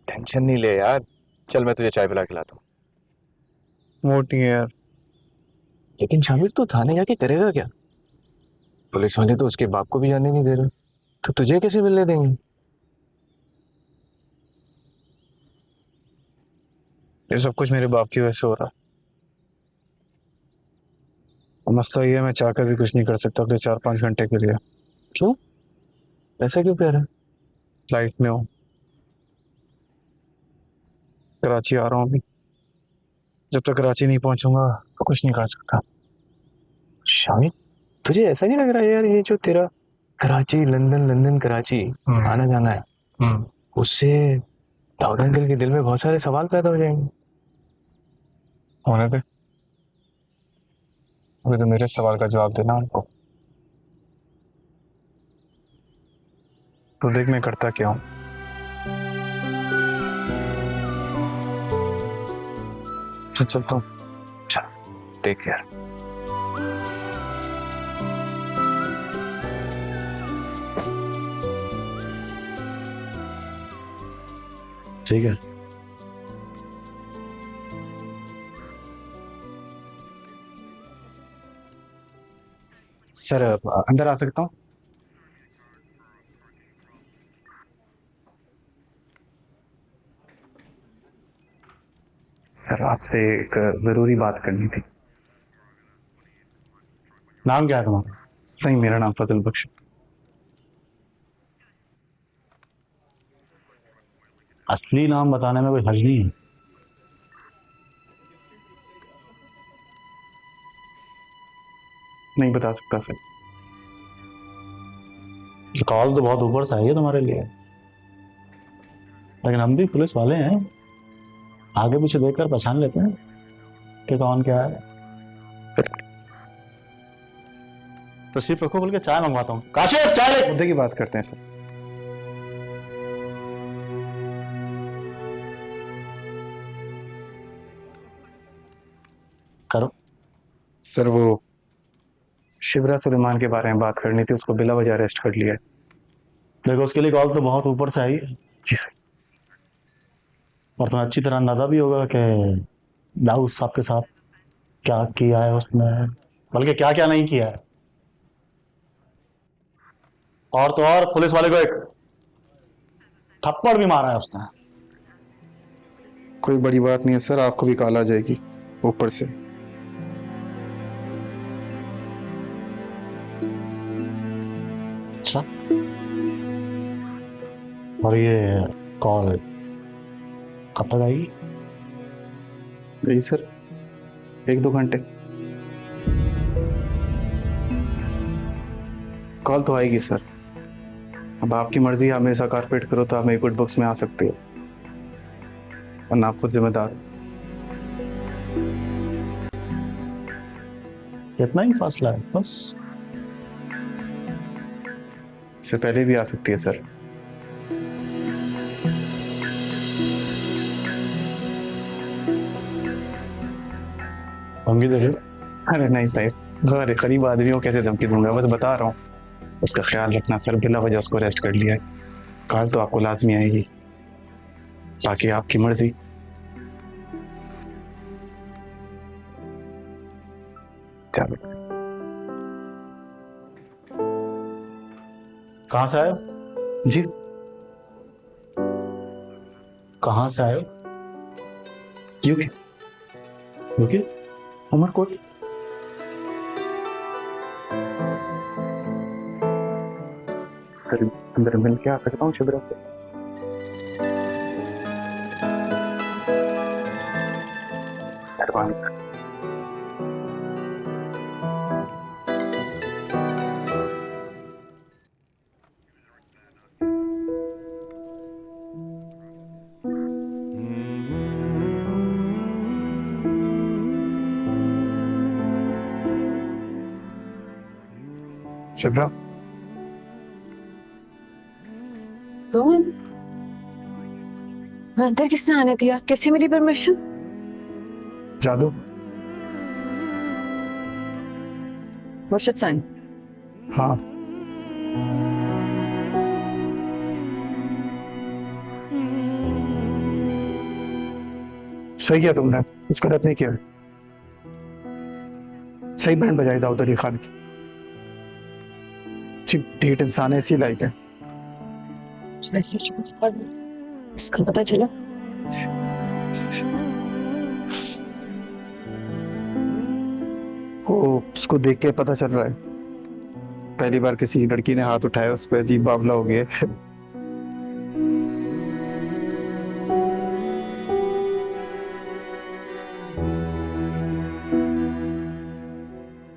Tension नहीं ले यार, चल मैं तुझे चाय पिला के लाता हूँ। मोटी है यार। लेकिन शामिर तू थाने जाके करेगा क्या? पुलिस वाले तो उसके बाप को भी जाने नहीं दे रहे, तो तुझे कैसे मिलने देंगे? ये सब कुछ मेरे बाप की वजह से हो रहा। और मसला ये है, मैं चाहकर भी कुछ नहीं कर सकता अगले 4-5 घंटे के लिए। क्यों? ऐसा क्यों कह रहा है? फ्लाइट में हूँ, कराची आ रहा हूँ अभी। जब तक कराची नहीं पहुंचूंगा तो कुछ नहीं कर सकता। शामिर, तुझे ऐसा नहीं लग रहा है यार, ये जो तेरा कराची लंदन लंदन कराची आना जाना है, उससे दाऊद अंकल के दिल में बहुत सारे सवाल पैदा हो जाएंगे। होने दे, अभी तो मेरे सवाल का जवाब देना उनको। तो देख मैं करता क्या हूँ। चलता हूँ। Take care. ठीक है। सर अंदर आ सकता हूँ? सर आपसे एक जरूरी बात करनी थी। नाम क्या है तुम्हारा? सही, मेरा नाम फजल बख्श। असली नाम बताने में कोई हर्ज नहीं है। नहीं बता सकता सर। कॉल तो बहुत ऊपर से आई है तुम्हारे लिए, लेकिन हम भी पुलिस वाले हैं, आगे पीछे देखकर पहचान लेते हैं कि कौन क्या है। तो सिर्फ रखो, बोल के चाय मंगवाता हूँ। काशिफ चाय ले। मुद्दे की बात करते हैं सर। करो। सर वो शिवरा सुलेमान के बारे में बात करनी थी, उसको बिला वजह अरेस्ट कर लिया है। देखो उसके लिए कॉल तो बहुत ऊपर से आई है, जी सर। और तुम्हें अच्छी तरह अंदाजा भी होगा कि दाऊद साहब के साथ क्या किया है उसने, बल्कि क्या क्या नहीं किया है। और तो और पुलिस वाले को एक थप्पड़ भी मारा है उसने। कोई बड़ी बात नहीं है सर, आपको भी कॉल आ जाएगी ऊपर से। अच्छा, और ये कॉल कब तक आएगी? यही सर 1-2 घंटे। कॉल तो आएगी सर। अब आपकी मर्जी है, आप मेरे साथ कारपेट करो तो आप मेरी गुड बुक्स में आ सकते हो, वरना आप खुद जिम्मेदार। इतना ही फासला है बस। इससे पहले भी आ सकती है सर। धमकी दे रहे हो? अरे नहीं साहब, अरे करीब आदमियों कैसे धमकी दूंगा, बस बता रहा हूँ। उसका ख्याल रखना सर, बिला वजह उसको अरेस्ट कर लिया है। कॉल तो आपको लाजमी आएगी, बाकी आपकी मर्जी। जा सकते। कहाँ से आए हो? जी कहाँ से आए हो? UK, UK? उमरकोट। सर अंदर मिल के आ सकता हूँ शिवरा से? मेहरबानी सर। शिवरा, तुम अंदर किसने आने दिया? कैसे मिली परमिशन? जादू। मुर्शिद साइन। हाँ सही किया तुमने, कुछ गलत नहीं किया। सही बैंड बजाई दाऊद अली खान की। ढीठ इंसान ऐसी लाइक है। ऐसे चुप पर इसका पता चला। वो उसको देख के पता चल रहा है, पहली बार किसी लड़की ने हाथ उठाया उस पर अजीब बावला हो गया।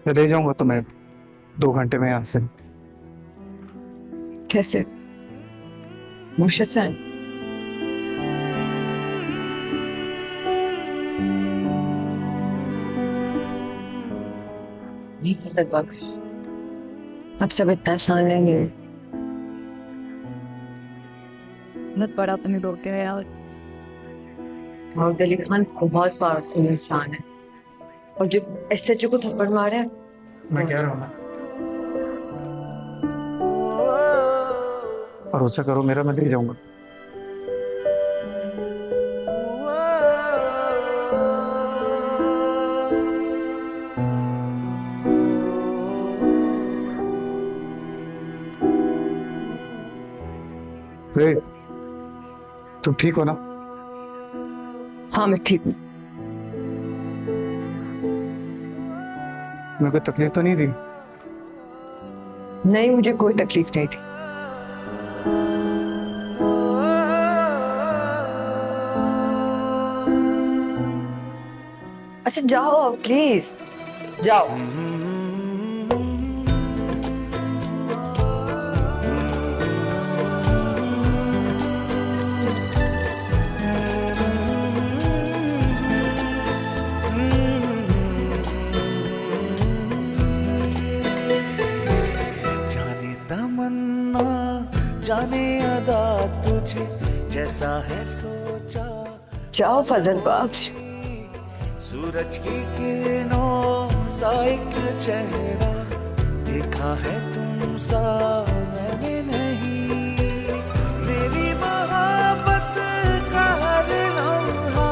मैं ले जाऊंगा तुम्हें 2 घंटे में यहाँ से। कैसे? मुर्शिद साहब, नहीं फजल बख्श, अब सब इतना आसान है। बहुत बड़ा अपने रोते हैं यार। दाऊद अली खान बहुत पावरफुल इंसान है, और जब एसएचओ को थप्पड़ मारा है, मैं कह रहा हूँ ना, भरोसा करो मेरा, मैं ले जाऊंगा। वे, तुम ठीक हो ना? हाँ मैं ठीक हूँ। मैं कोई तकलीफ तो नहीं दी? नहीं, मुझे कोई तकलीफ नहीं थी। अच्छा जाओ प्लीज, जाओ। जाने तमन्ना जाने अदा तुझे जैसा है सोचा, जाओ फजल बख्श। सूरज की किरणों सा एक चेहरा देखा है तुम सा मैंने नहीं, मेरी मोहब्बत का हर लम्हा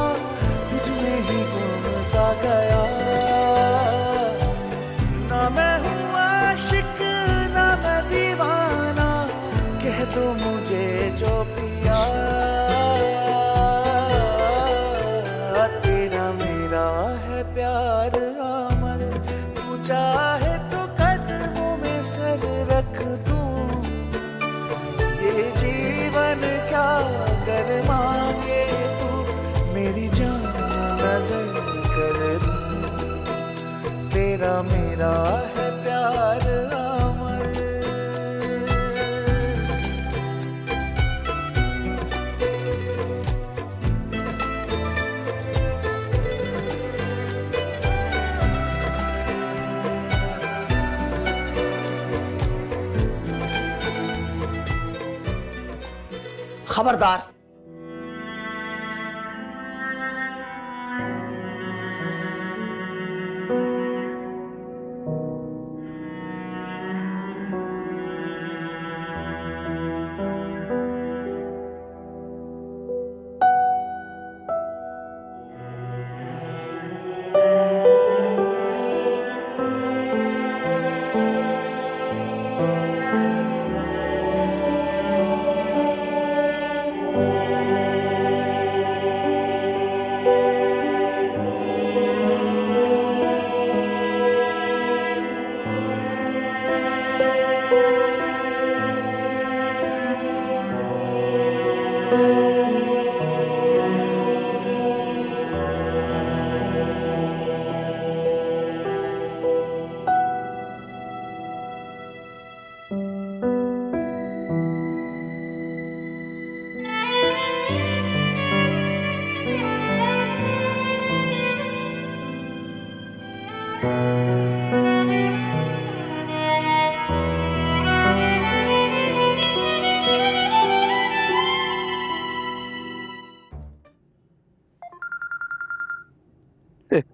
तुझ में ही गुम सा गया। ना मैं हूँ आशिक ना मैं दीवाना, कह दो मुझे जो पिया। तेरा मेरा है प्यार अमर, तू चाहे तो कदमों में सर रख दूं। ये जीवन क्या कर मांगे तू, मेरी जान नजर कर दूं। तेरा मेरा है प्यार अमर। खबरदार,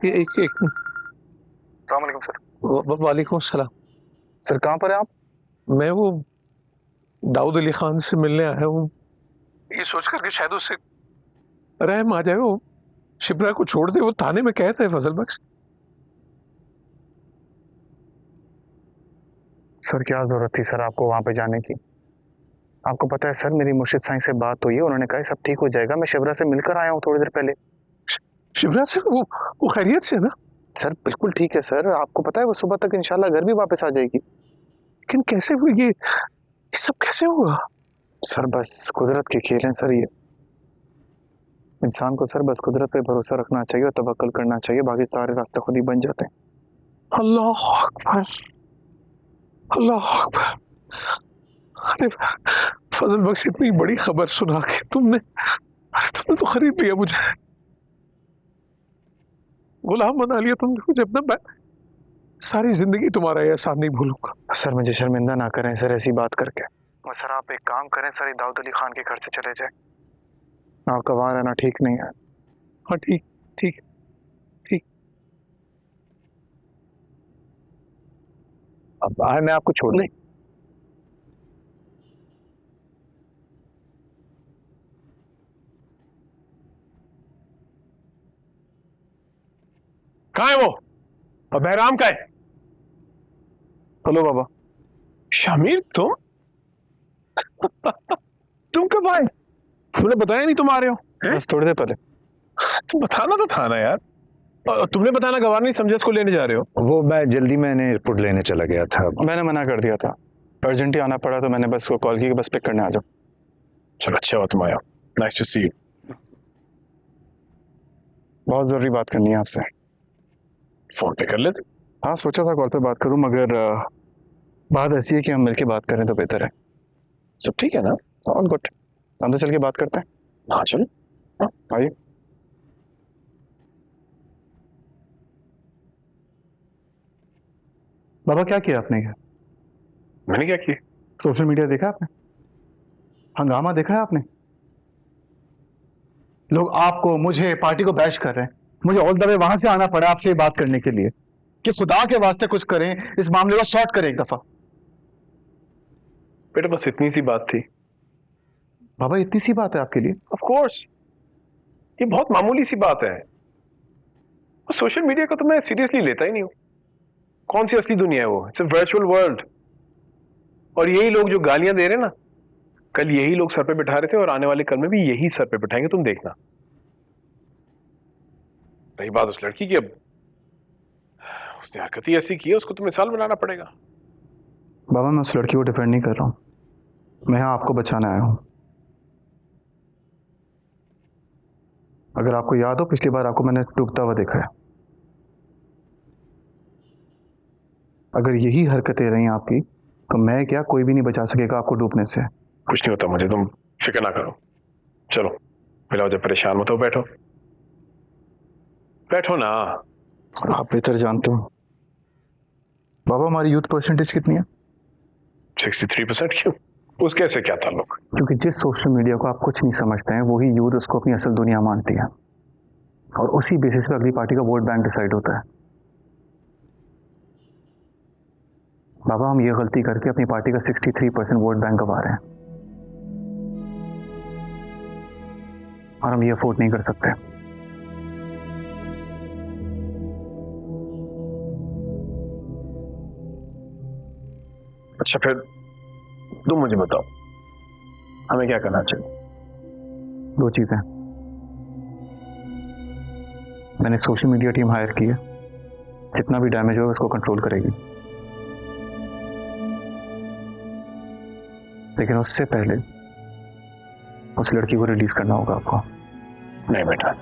एक सलाम सर। वालेकुम सलाम। सर कहाँ पर है आप? मैं वो दाऊद अली खान से मिलने आया हूँ, ये सोच कर कि शायद उससे रहम आ जाए। वो शिप्रा को छोड़ दे, वो थाने में कहते हैं फजल बख्श। सर क्या जरूरत थी सर आपको वहां पे जाने की? आपको पता है सर, मेरी मुर्शिद साईं से बात हुई है, उन्होंने कहा सब ठीक हो जाएगा। मैं शिवरा से मिलकर आया हूँ थोड़ी देर पहले। शिवरा से वो खैरियत से है ना? सर बिल्कुल ठीक है सर, आपको पता है वो सुबह तक इंशाल्लाह घर भी वापस आ जाएगी। लेकिन कैसे हुई ये सब कैसे हुआ? सर बस कुदरत के खेल हैं सर ये। इंसान को सर बस कुदरत पे भरोसा रखना चाहिए और तवक्कल करना चाहिए, बाकी सारे रास्ते खुद ही बन जाते हैं। अल्लाह अकबर, अल्लाह अकबर। अरे फजल बख्श, इतनी बड़ी खबर सुना के तुमने तो खरीद लिया मुझे, गुलाम बना लिया तुमने मुझे अपना। मैं सारी जिंदगी तुम्हारा ये एहसान नहीं भूलूंगा। सर मुझे शर्मिंदा ना करें सर ऐसी बात करके। और सर आप एक काम करें सर, दाऊद अली खान के घर से चले जाए। आपका वहां रहना ठीक नहीं है। हाँ ठीक ठीक ठीक। अब बाहर मैं आपको छोड़ नहीं, कहाँ है वो? और बहराम का है? हेलो बाबा। शामिर तुम तुम कब आए? तुमने बताया नहीं तुम आ रहे हो? बस थोड़ी देर पहले। तुम बताना तो था ना यार। और तुमने बताना गवार नहीं समझा इसको लेने जा रहे हो? वो मैं जल्दी में एयरपोर्ट लेने चला गया था। मैंने मना कर दिया था, अर्जेंट ही आना पड़ा तो मैंने बस को कॉल की कि बस पिक करने आ जाओ। चलो अच्छा हुआ तुम आए हो। Nice to see you. बहुत जरूरी बात करनी है आपसे। फोन पे कर लेते। हाँ सोचा था कॉल पे बात करूं, मगर बात ऐसी है कि हम मिलके बात करें तो बेहतर है। सब ठीक है ना? All good. अंदर चल के बात करते हैं। हाँ चलो। आइए। बाबा क्या किया आपने? मैंने क्या किया? सोशल मीडिया देखा आपने? हंगामा देखा है आपने? लोग आपको, मुझे, पार्टी को बैश कर रहे हैं। मुझे ऑल द वे वहां से आना पड़ा आपसे बात करने के लिए कि खुदा के वास्ते कुछ करें, इस मामले को सॉर्ट करें एक दफा। बेटा बस इतनी सी बात थी। बाबा इतनी सी बात है आपके लिए? ऑफ कोर्स, ये बहुत मामूली सी बात है। सोशल मीडिया को तो मैं सीरियसली लेता ही नहीं हूं। कौन सी असली दुनिया है वो? It's a virtual world. और यही लोग जो गालियां दे रहे हैं ना, कल यही लोग सर पे बिठा रहे थे और आने वाले कल में भी यही सर पे बिठाएंगे, तुम देखना। रही बात उस लड़की की, अब उसने हरकत ही ऐसी की है, उसको तो मिसाल बनाना पड़ेगा। बाबा मैं उस लड़की को डिफेंड नहीं कर रहा हूं, मैं यहां आपको बचाने आया हूं। अगर आपको याद हो पिछली बार आपको मैंने डूबता हुआ देखा है। अगर यही हरकतें रही आपकी तो मैं क्या, कोई भी नहीं बचा सकेगा आपको डूबने से। कुछ नहीं होता मुझे, तुम फिक्र ना करो। चलो मिलाओ, जब परेशान मत हो, बैठो बैठो ना। आप बेहतर जानते हो। बाबा हमारी यूथ परसेंटेज कितनी है? 63%। क्यों? उसके से क्या ताल्लुक? क्योंकि जिस सोशल मीडिया को आप कुछ नहीं समझते हैं वही यूथ उसको अपनी असल दुनिया मानती है, और उसी बेसिस पे अगली पार्टी का वोट बैंक डिसाइड होता है। बाबा हम ये गलती करके अपनी पार्टी का 63% वोट बैंक गंवा रहे हैं, और हम ये अफोर्ड नहीं कर सकते। अच्छा फिर तुम मुझे बताओ, हमें क्या करना चाहिए? दो चीजें। मैंने सोशल मीडिया टीम हायर की है, जितना भी डैमेज होगा उसको कंट्रोल करेगी, लेकिन उससे पहले उस लड़की को रिलीज करना होगा आपको। नहीं बेटा,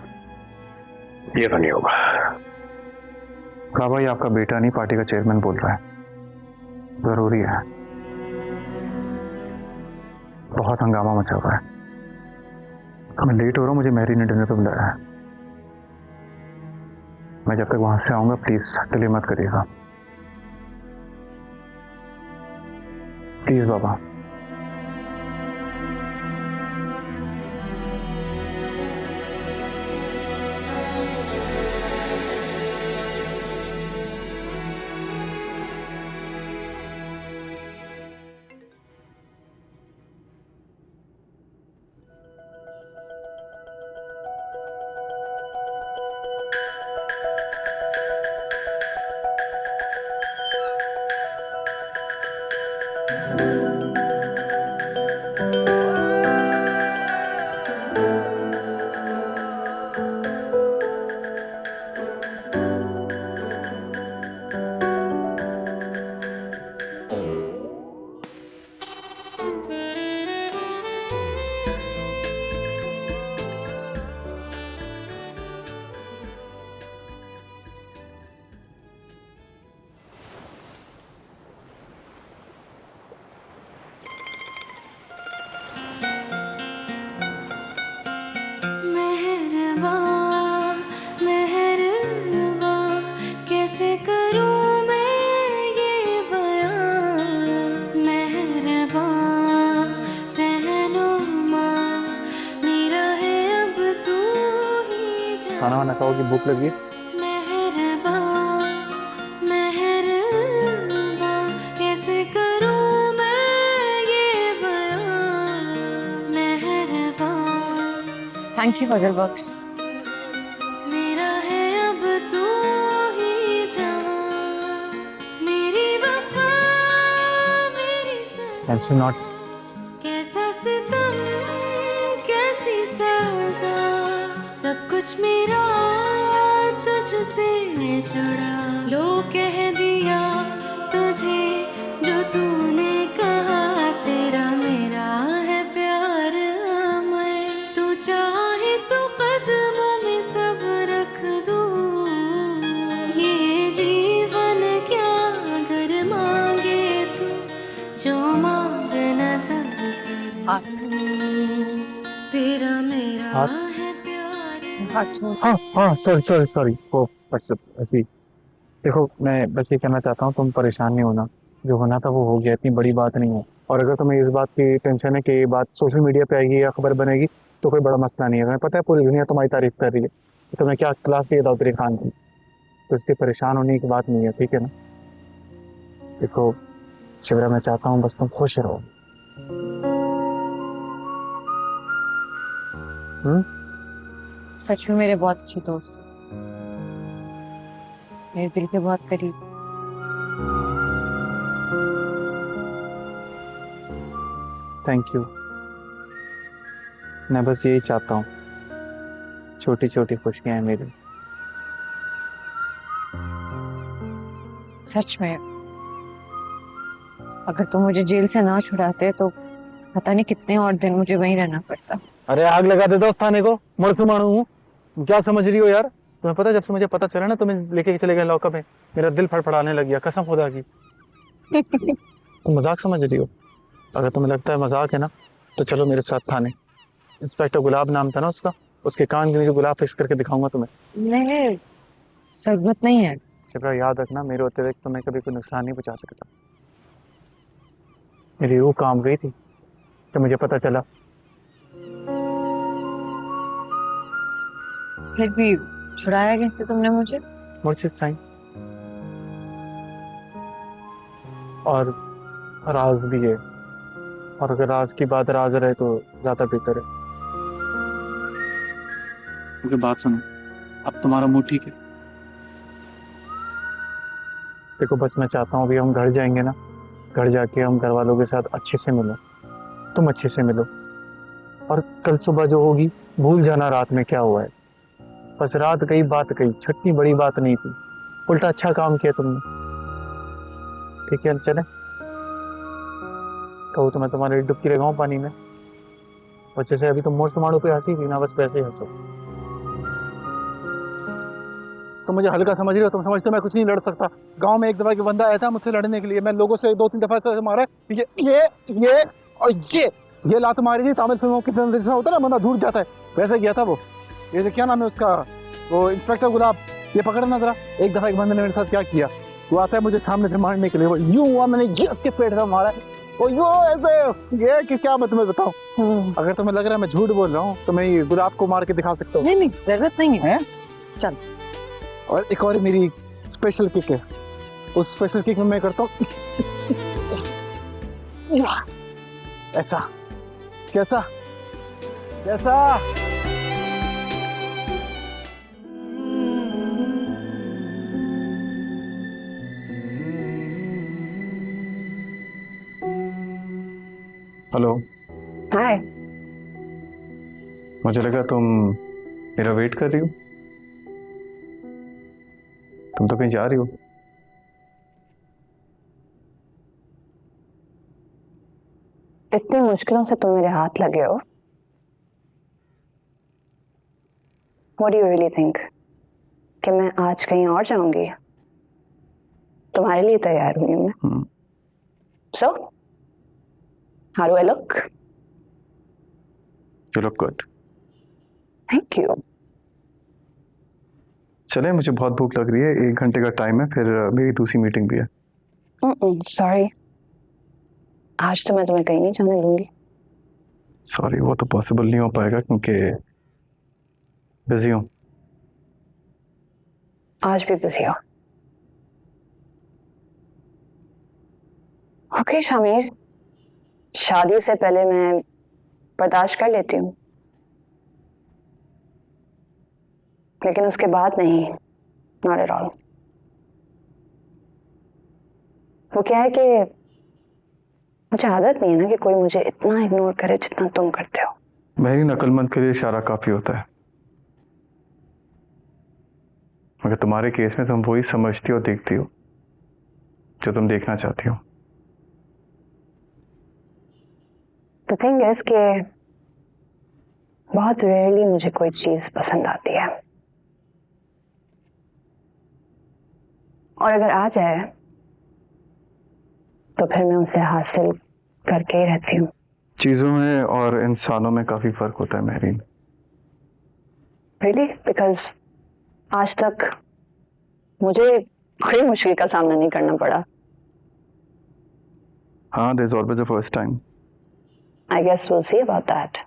ये तो नहीं होगा। बाबा ये आपका बेटा नहीं, पार्टी का चेयरमैन बोल रहा है, जरूरी है। बहुत हंगामा मचा हुआ है, मैं लेट हो रहा हूं, मुझे मैरी ने डिनर पे बुलाया है। मैं जब तक वहां से आऊंगा प्लीज डिले मत करिएगा, प्लीज बाबा। खाना वाना खाओगी, भूख लगी? कैसे करूं मैं ये थैंक यू फजल बख्श। मेरा है अब तू ही जवां, मेरी वफा मेरी टेंशन नॉट। कैसा सितम कैसी सजा, सब कुछ मेरा तुझसे जुड़ा। लो कह दिया तुझे जो तूने कहा, तेरा मेरा है प्यार अमर। तू चाहे तो कदमों में सब रख दूं, ये जीवन क्या अगर मांगे तू, जो मांग नजर कर दूं। तेरा मेरा हाथ? है प्यार। हाथ छोड़। हाँ सॉरी वो बस ऐसी। देखो मैं बस ये कहना चाहता हूँ, तुम परेशान नहीं होना, जो होना था वो हो गया, इतनी बड़ी बात नहीं है। और अगर तुम्हें इस बात की टेंशन है कि ये बात सोशल मीडिया पे आएगी या खबर बनेगी, तो कोई बड़ा मसला नहीं है। तुम्हें पता है पूरी दुनिया तुम्हारी तारीफ कर रही है कि तुमने क्या क्लास दिया दाऊद खान की, तो इससे परेशान होने की बात नहीं है, ठीक है ना? देखो शिवरा, मैं चाहता हूँ बस तुम खुश रहो। सच में मेरे बहुत अच्छे दोस्त हो, मेरे दिल के बहुत करीब। Thank you. मैं बस यही चाहता हूँ, छोटी छोटी खुशियाँ हैं मेरी। सच में अगर तुम मुझे जेल से ना छुड़ाते तो पता नहीं कितने और दिन मुझे वहीं रहना पड़ता। अरे आग लगा देता उस थाने को, मरसू मानू हूँ, क्या समझ रही हो यार? तुम्हें पता है जब से मुझे पता चला ना तुम्हें लेके चले गए लॉकअप में, मेरा दिल फड़फड़ाने लग गया, कसम खुदा की। तुम मजाक समझ रही हो? अगर तुम्हें लगता है मजाक है ना, तो चलो मेरे साथ थाने। इंस्पेक्टर गुलाब नाम था ना उसका, उसके कान के नीचे गुलाब फिक्स करके दिखाऊंगा तुम्हें। नहीं जरूरत नहीं है। शिप्रा याद रखना, मेरे होते हुए तुम्हें कभी कोई नुकसान नहीं पहुंचा सकता। मेरी रूह काम गई थी जब मुझे पता चला। फिर भी छुड़ाया कैसे तुमने मुझे? मुर्शिद साईं, और राज भी है, और अगर राज की बात राज रहे तो ज्यादा बेहतर है। मुझे बात सुनो, अब तुम्हारा मुंह ठीक है? देखो बस मैं चाहता हूँ अभी हम घर जाएंगे ना, घर जाके हम घर वालों के साथ अच्छे से मिलो, तुम अच्छे से मिलो, और कल सुबह जो होगी भूल जाना रात में क्या हुआ है। बस रात गई बात गई, छुट्टी बड़ी बात नहीं थी, उल्टा अच्छा काम किया तुमने, ठीक है? हम चले? कहूँ तो मैं तुम्हारे लिए डुबकी लगाऊं पानी में? बच्चे से अभी तुम मोर समाड़ू पे हंसी थी ना, बस वैसे ही हंसो। तुम मुझे हल्का समझ रहे हो? तुम समझते हो मैं कुछ नहीं लड़ सकता? गांव में एक दफा के बंदा आया था मुझसे लड़ने के लिए, मैं लोगों से 2-3 दफा मारा, ये और ये लात मारी थी। तमिल फिल्मों के अंदर जैसा होता है ना, बंदा दूर जाता है, वैसे गया था वो। ये क्या नाम है उसका, वो इंस्पेक्टर गुलाब, ये पकड़ना जरा। एक दफा एक बंदे ने मेरे साथ क्या किया, वो आता है मुझे सामने से मारने के लिए, वो यूं हुआ, मैंने ये उसके पेट में मारा, वो यूं ऐसे, ये कि क्या मैं तुम्हें बताऊं? अगर तुम्हें लग रहा है मैं झूठ बोल रहा हूँ तो मैं ये गुलाब को मार के दिखा सकता हूँ। नहीं जरूरत नहीं है। चल। और एक और मेरी स्पेशल किक है, उस स्पेशल किक में मैं करता हूँ ऐसा। कैसा कैसा? हेलो। हाय। मुझे लगा तुम मेरा वेट कर रही हो, तुम तो कहीं जा रही हो। इतनी मुश्किलों से तुम मेरे हाथ लगे हो। What do you really think? कि मैं आज कहीं और जाऊंगी? तुम्हारे लिए तैयार हुई हूं मैं। So, how do I look? You look good. Thank you. चले, मुझे बहुत भूख लग रही है, 1 घंटे का टाइम है, फिर मेरी दूसरी मीटिंग भी है। Sorry. आज तो मैं तुम्हें कहीं नहीं जाने दूंगी। सॉरी, वो तो पॉसिबल नहीं हो पाएगा क्योंकि बिजी हूँ। आज भी बिजी हो? ओके शामिर, शादी से पहले मैं बर्दाश्त कर लेती हूँ, लेकिन उसके बाद नहीं, नॉट एट ऑल। वो क्या है कि मुझे आदत नहीं है ना कि कोई मुझे इतना इग्नोर करे जितना तुम करते हो। मेरी नकलमंद के लिए इशारा काफी होता है, मगर तुम्हारे केस में तुम वही समझती हो, देखती हो जो तुम देखना चाहती हो। द थिंग इज कि बहुत रेयरली मुझे कोई चीज पसंद आती है, और अगर आ जाए तो फिर मैं उसे हासिल करके ही रहती हूँ। चीजों में और इंसानों में काफी फर्क होता है मेहरीन। रियली? बिकॉज आज तक मुझे कोई मुश्किल का सामना नहीं करना पड़ा। हाँ, there is always a first time. I guess we'll see about that.